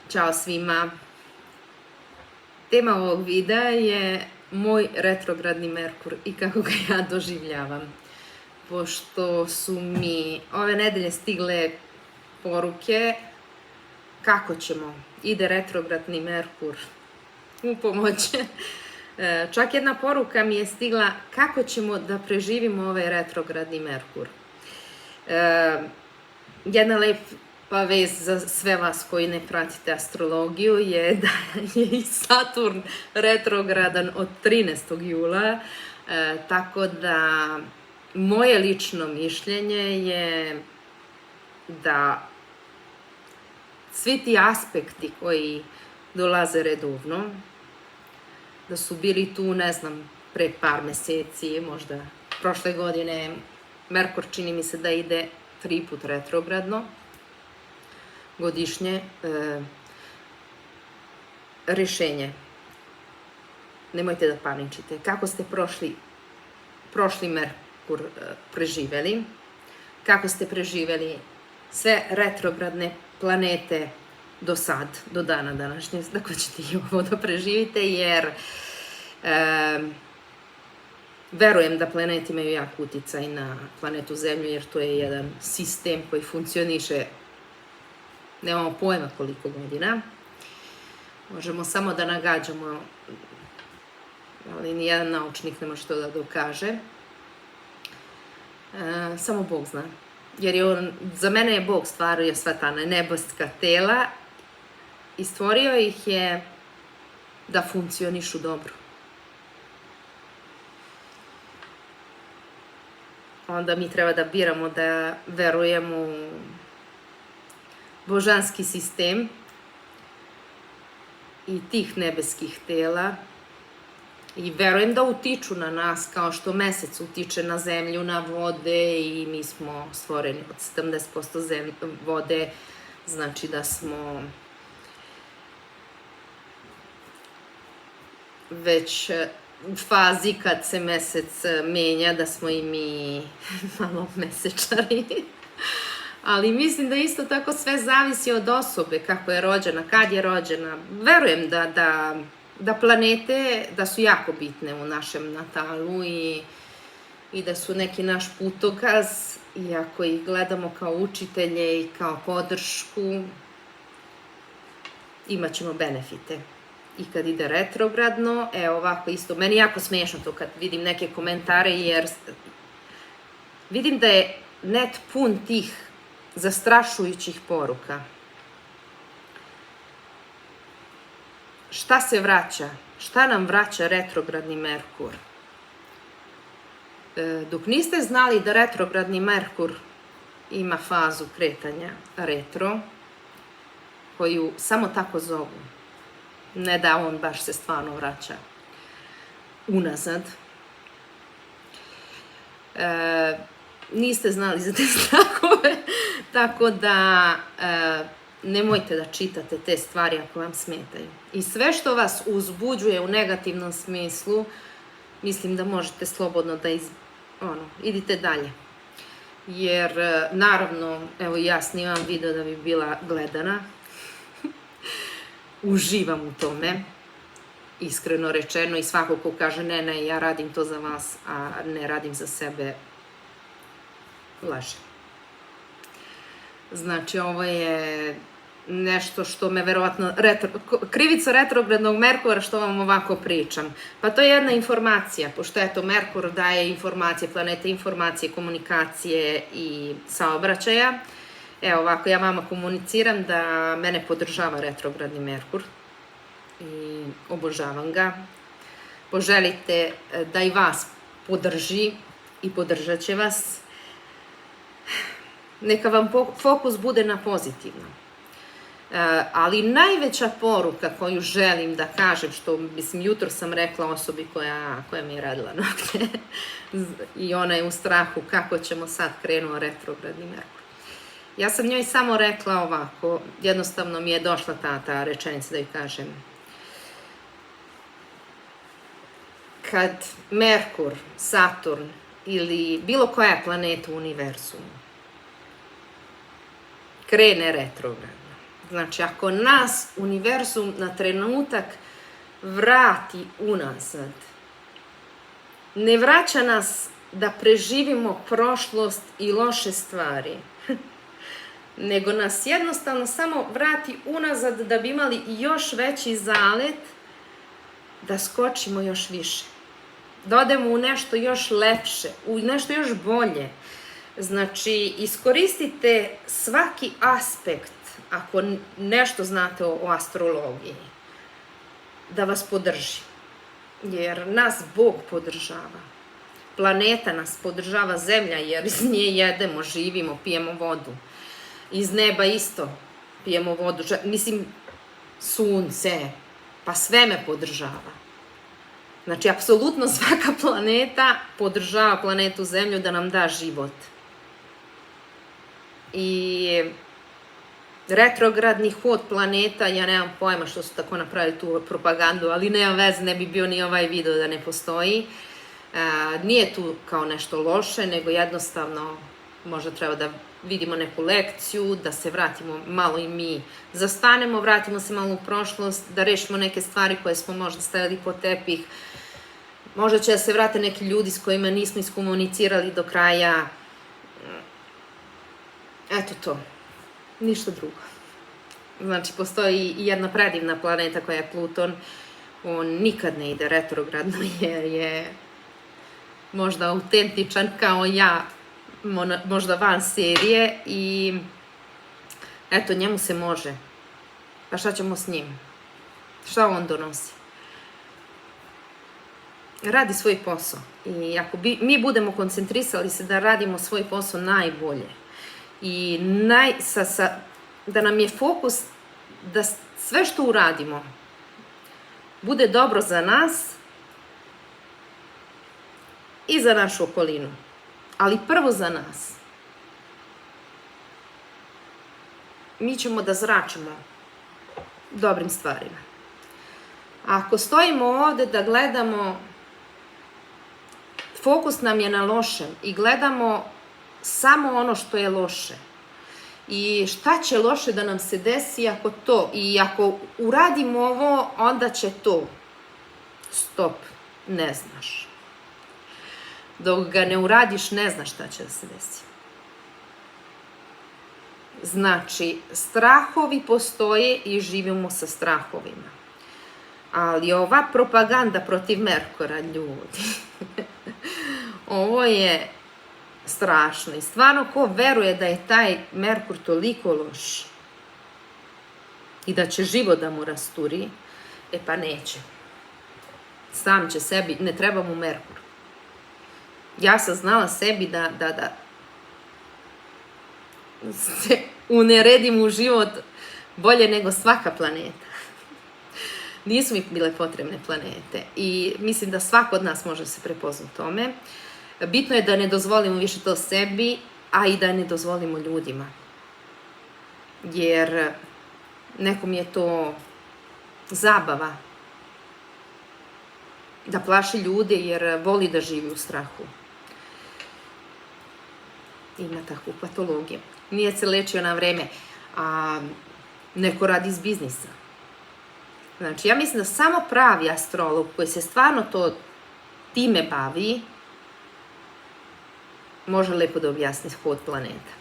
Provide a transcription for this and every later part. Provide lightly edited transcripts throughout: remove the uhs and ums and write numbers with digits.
Ćao svima. Tema ovog videa je moj retrogradni Merkur i kako ga ja doživljavam. Pošto su mi ove nedelje stigle poruke kako ćemo, ide retrogradni Merkur u pomoć. Čak jedna poruka mi je stigla kako ćemo da preživimo ovaj retrogradni Merkur. Jedna lepa vest za sve vas koji ne pratite astrologiju je da je i Saturn retrogradan od 13. jula, tako da moje lično mišljenje je da svi ti aspekti koji dolaze redovno, da su bili tu, ne znam, pre par meseci, možda prošle godine, Merkur čini mi se da ide 3 put retrogradno godišnje. Rešenje. Nemojte da paničite. Kako ste prošli Merkur preživeli? Kako ste preživeli sve retrogradne planete do sad, do dana današnjeg? Tako ćete i ovo da preživite, jer verujem da planeti imaju jak uticaj na planetu Zemlju, jer to je jedan sistem koji funkcioniše, nemamo pojma koliko godina. Možemo samo da nagađamo, ali nijedan naučnik ne može to da dokaže. Samo Bog zna. Jer za mene je Bog stvorio sva ta nebeska tela i stvorio ih je da funkcionišu dobro. Onda mi treba da biramo da verujemo u božanski sistem i tih nebeskih tela i verujem da utiču na nas kao što mesec utiče na zemlju, na vode i mi smo stvoreni od 70% vode, znači da smo već u fazi kad se mesec menja, da smo i mi malo mesečari. Ali mislim da isto tako sve zavisi od osobe, kako je rođena, kad je rođena. Verujem da planete, da su jako bitne u našem natalu i da su neki naš putokaz, i ako ih gledamo kao učitelje i kao podršku, imat ćemo benefite. I kad ide retrogradno, ovako isto, meni jako smiješno to kad vidim neke komentare, jer vidim da je net pun tih zastrašujućih poruka. Šta se vraća? Šta nam vraća retrogradni Merkur? Dok niste znali da retrogradni Merkur ima fazu kretanja retro, koju samo tako zovu, ne da on baš se stvarno vraća unazad, niste znali za te strahove, tako da nemojte da čitate te stvari ako vam smetaju. I sve što vas uzbuđuje u negativnom smislu, mislim da možete slobodno da idite dalje. Jer, naravno, evo ja snimam video da bi bila gledana, uživam u tome, iskreno rečeno, i svako ko kaže ne, ja radim to za vas, a ne radim za sebe, laže. Znači, ovo je nešto što me verovatno, krivica retrogradnog Merkura, što vam ovako pričam. Pa to je jedna informacija, pošto eto Merkur daje informacije, planete informacije, komunikacije i saobraćaja. Evo ovako, ja vama komuniciram da mene podržava retrogradni Merkur i obožavam ga. Poželite da i vas podrži i podržat će vas. Neka vam fokus bude na pozitivno. Ali najveća poruka koju želim da kažem, što mislim jutro sam rekla osobi koja mi je radila nokte i ona je u strahu kako ćemo sad krenuo retrogradni Merkur. Ja sam njoj samo rekla ovako, jednostavno mi je došla ta rečenica da joj kažem. Kad Merkur, Saturn ili bilo koja planeta u univerzumu krene retrogradno, Znači, ako nas univerzum na trenutak vrati unazad, ne vraća nas da preživimo prošlost i loše stvari, nego nas jednostavno samo vrati unazad da bi imali još veći zalet da skočimo još više. Da odemo u nešto još lepše, u nešto još bolje. Znači, iskoristite svaki aspekt, ako nešto znate o astrologiji, da vas podrži. Jer nas Bog podržava. Planeta nas podržava, Zemlja, jer iz nje jedemo, živimo, pijemo vodu. Iz neba isto pijemo vodu. Mislim, sunce, pa sve me podržava. Znači, apsolutno svaka planeta podržava planetu Zemlju da nam da život. I retrogradni hod planeta, ja nemam pojma što su tako napravili tu propagandu, ali nema veze, ne bi bio ni ovaj video da ne postoji. Nije tu kao nešto loše, nego jednostavno možda treba da vidimo neku lekciju, da se vratimo malo i mi, zastanemo, vratimo se malo u prošlost, da rešimo neke stvari koje smo možda stavili pod tepih. Možda će da se vrate neki ljudi s kojima nismo iskomunicirali do kraja. Eto to. Ništa drugo. Znači, postoji i jedna predivna planeta koja je Pluton. On nikad ne ide retrogradno jer je možda autentičan kao ja, možda van serije i eto, njemu se može. Pa šta ćemo s njim? Šta on donosi? Radi svoj posao. I ako mi budemo koncentrisali se da radimo svoj posao najbolje i da nam je fokus da sve što uradimo bude dobro za nas i za našu okolinu. Ali prvo za nas. Mi ćemo da zračimo dobrim stvarima. A ako stojimo ovde da gledamo, fokus nam je na lošem i gledamo samo ono što je loše. I šta će loše da nam se desi ako to, i ako uradimo ovo, onda će to. Stop, ne znaš. Dok ga ne uradiš, ne znaš šta će da se desi. Znači, strahovi postoje i živimo sa strahovima. Ali ova propaganda protiv Merkura, ljudi, ovo je strašno. I stvarno, ko veruje da je taj Merkur toliko loš i da će život da mu rasturi, pa neće. Sam će sebi, ne treba mu Merkur. Ja sam znala sebi da se uneredim u život bolje nego svaka planeta. Nisu mi bile potrebne planete i mislim da svako od nas može se prepoznati u tome. Bitno je da ne dozvolimo više to sebi, a i da ne dozvolimo ljudima. Jer nekom je to zabava da plaši ljude jer voli da živi u strahu. Ima takvu patologiju. Nije se lečio na vreme, a neko radi iz biznisa. Znači, ja mislim da samo pravi astrolog koji se stvarno time bavi, može lepo da objasni hod planeta.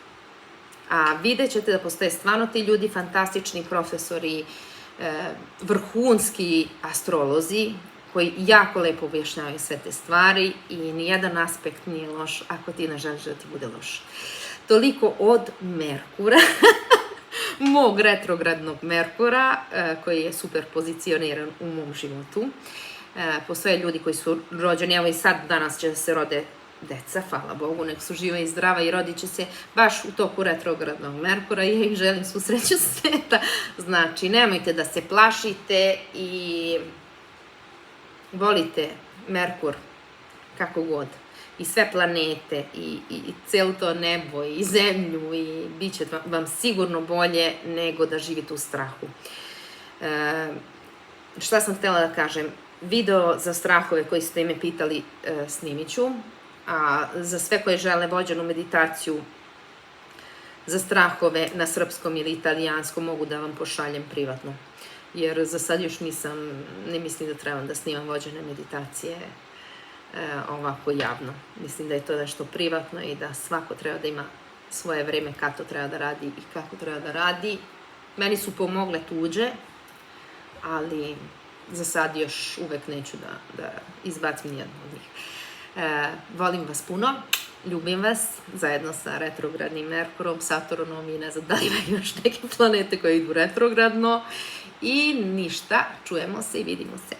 A vidjet ćete da postoje stvarno ti ljudi, fantastični profesori, vrhunski astrolozi, koji jako lepo objašnjavaju sve te stvari i nijedan aspekt nije loš ako ti ne želiš da ti bude loš. Toliko od Merkura, mog retrogradnog Merkura, koji je super pozicioniran u mom životu. Postoje ljudi koji su rođeni, evo i sad danas će se rode deca, hvala Bogu, nek su živa i zdrava i rodit će se baš u toku retrogradnog Merkura i ja ih želim svu sreću sveta. Znači, nemojte da se plašite i volite Merkur kako god. I sve planete i celo to nebo i zemlju i bit će vam sigurno bolje nego da živite u strahu. Šta sam htjela da kažem? Video za strahove koji ste me pitali snimit ću. A za sve koje žele vođenu meditaciju za strahove na srpskom ili italijanskom mogu da vam pošaljem privatno. Jer za sad još ne mislim da trebam da snimam vođene meditacije ovako javno. Mislim da je to nešto privatno i da svako treba da ima svoje vreme kad to treba da radi i kako treba da radi. Meni su pomogle tuđe, ali za sad još uvek neću da izbacim nijednu od njih. Volim vas puno, ljubim vas, zajedno sa retrogradnim Merkurom, Saturnom i ne znam da li ima još neke planete koje idu retrogradno. I ništa, čujemo se i vidimo se.